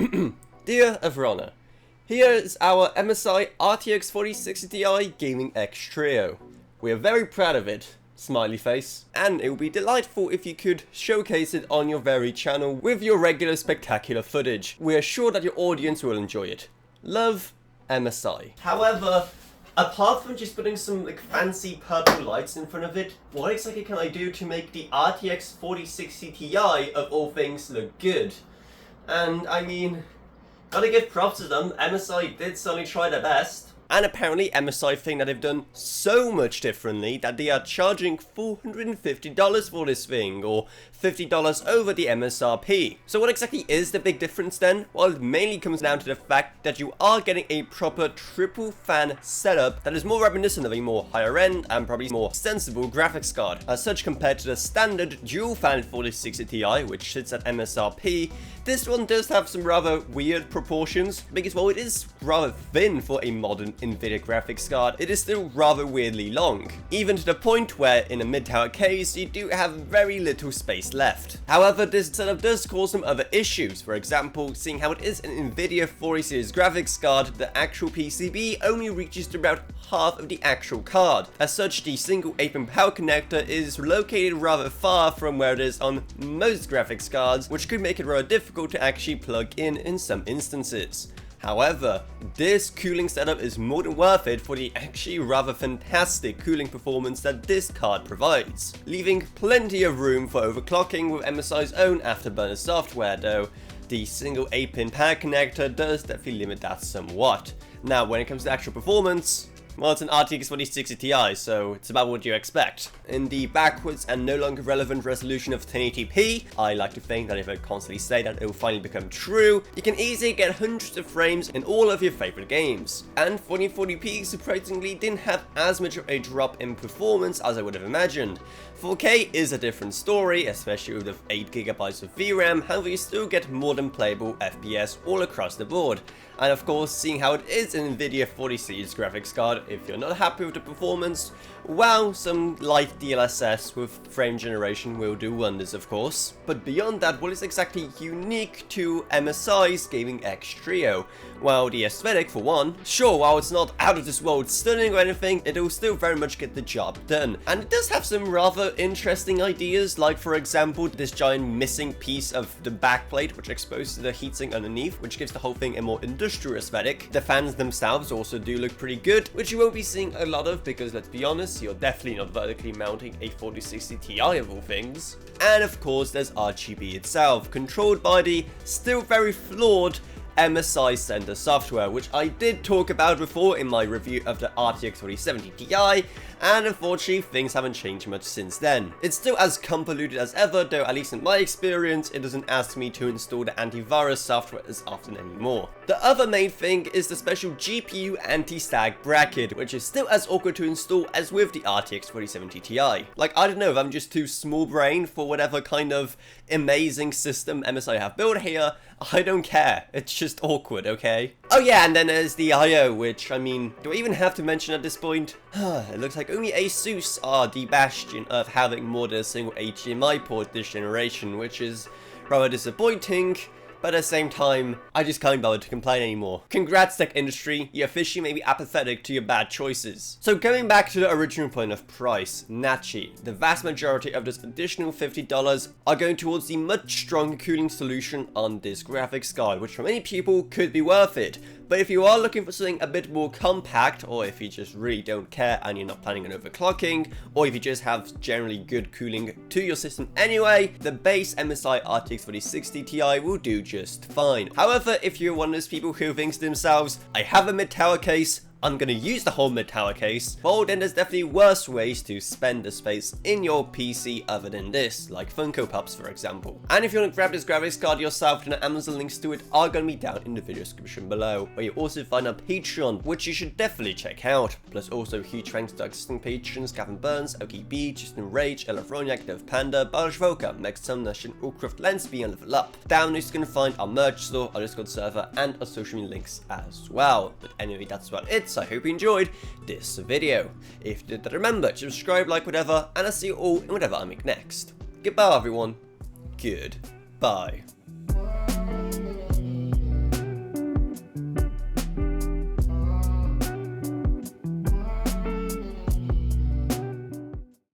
Dear Avrona, here is our MSI RTX 4060 Ti Gaming X Trio. We are very proud of it, smiley face, and it would be delightful if you could showcase it on your very channel with your regular spectacular footage. We are sure that your audience will enjoy it. Love, MSI. However, apart from just putting some fancy purple lights in front of it, what exactly can I do to make the RTX 4060 Ti of all things look good? And I mean, gotta give props to them, MSI did certainly try their best. And apparently MSI think that they've done so much differently that they are charging $450 for this thing, or $50 over the MSRP. So what exactly is the big difference then? Well, it mainly comes down to the fact that you are getting a proper triple fan setup that is more reminiscent of a more higher end and probably more sensible graphics card. As such, compared to the standard dual fan 4060 Ti, which sits at MSRP, this one does have some rather weird proportions, because while it is rather thin for a modern Nvidia graphics card, it is still rather weirdly long, even to the point where in a mid-tower case you do have very little space left. However, this setup does cause some other issues. For example, seeing how it is an Nvidia 40 series graphics card, the actual PCB only reaches to about half of the actual card. As such, the single 8-pin power connector is located rather far from where it is on most graphics cards, which could make it rather difficult to actually plug in some instances. However, this cooling setup is more than worth it for the actually rather fantastic cooling performance that this card provides, leaving plenty of room for overclocking with MSI's own afterburner software, though the single 8-pin power connector does definitely limit that somewhat. Now, when it comes to actual performance, well, it's an RTX 4060 Ti, so it's about what you expect. In the backwards and no longer relevant resolution of 1080p, I like to think that if I constantly say that, it will finally become true, you can easily get hundreds of frames in all of your favorite games. And 1440p surprisingly didn't have as much of a drop in performance as I would have imagined. 4K is a different story, especially with the 8GB of VRAM, however you still get more than playable FPS all across the board. And of course, seeing how it is an Nvidia 40 series graphics card, if you're not happy with the performance, well, some light DLSS with frame generation will do wonders, of course. But beyond that, what is exactly unique to MSI's Gaming X Trio? Well, the aesthetic for one. Sure, while it's not out of this world stunning or anything, it will still very much get the job done. And it does have some rather interesting ideas, like for example, this giant missing piece of the backplate which exposes the heatsink underneath, which gives the whole thing a more industrial aesthetic. The fans themselves also do look pretty good, which you won't be seeing a lot of because, let's be honest, you're definitely not vertically mounting a 4060 Ti of all things. And of course, there's RGB itself, controlled by the still very flawed MSI Center software, which I did talk about before in my review of the RTX 4070 Ti, and unfortunately things haven't changed much since then. It's still as convoluted as ever, though at least in my experience it doesn't ask me to install the antivirus software as often anymore. The other main thing is the special GPU anti-sag bracket, which is still as awkward to install as with the RTX 4070 Ti. Like, I don't know if I'm just too small brained for whatever kind of amazing system MSI have built here. I don't care, it's just awkward, okay? Oh yeah, and then there's the I/O, which, I mean, do I even have to mention at this point? It looks like only Asus are the bastion of having more than a single HDMI port this generation, which is rather disappointing. But at the same time, I just can't bother to complain anymore. Congrats, tech industry, you officially may be apathetic to your bad choices. So going back to the original point of price, naturally, the vast majority of this additional $50 are going towards the much stronger cooling solution on this graphics card, which for many people could be worth it. But if you are looking for something a bit more compact, or if you just really don't care and you're not planning on overclocking, or if you just have generally good cooling to your system anyway, the base MSI RTX 4060 Ti will do just fine. However, if you're one of those people who thinks to themselves, I have a mid-tower case, I'm gonna use the whole mid-tower case, well then there's definitely worse ways to spend the space in your PC other than this, like Funko Pops for example. And if you want to grab this graphics card yourself, then the Amazon links to it are gonna be down in the video description below, where you also find our Patreon, which you should definitely check out. Plus also huge thanks to our existing patrons, Gavin Burns, Oki B, Justin Rage, Ella Vroniak, Dev Panda, Balaj Voka, Max Sumner, Shin Ucraft, Lensby, and Level Up. Down there you're gonna find our merch store, our Discord server, and our social media links as well. But anyway, that's about it. So I hope you enjoyed this video. If you did, remember to subscribe, like, whatever, and I'll see you all in whatever I make next. Goodbye everyone. Goodbye.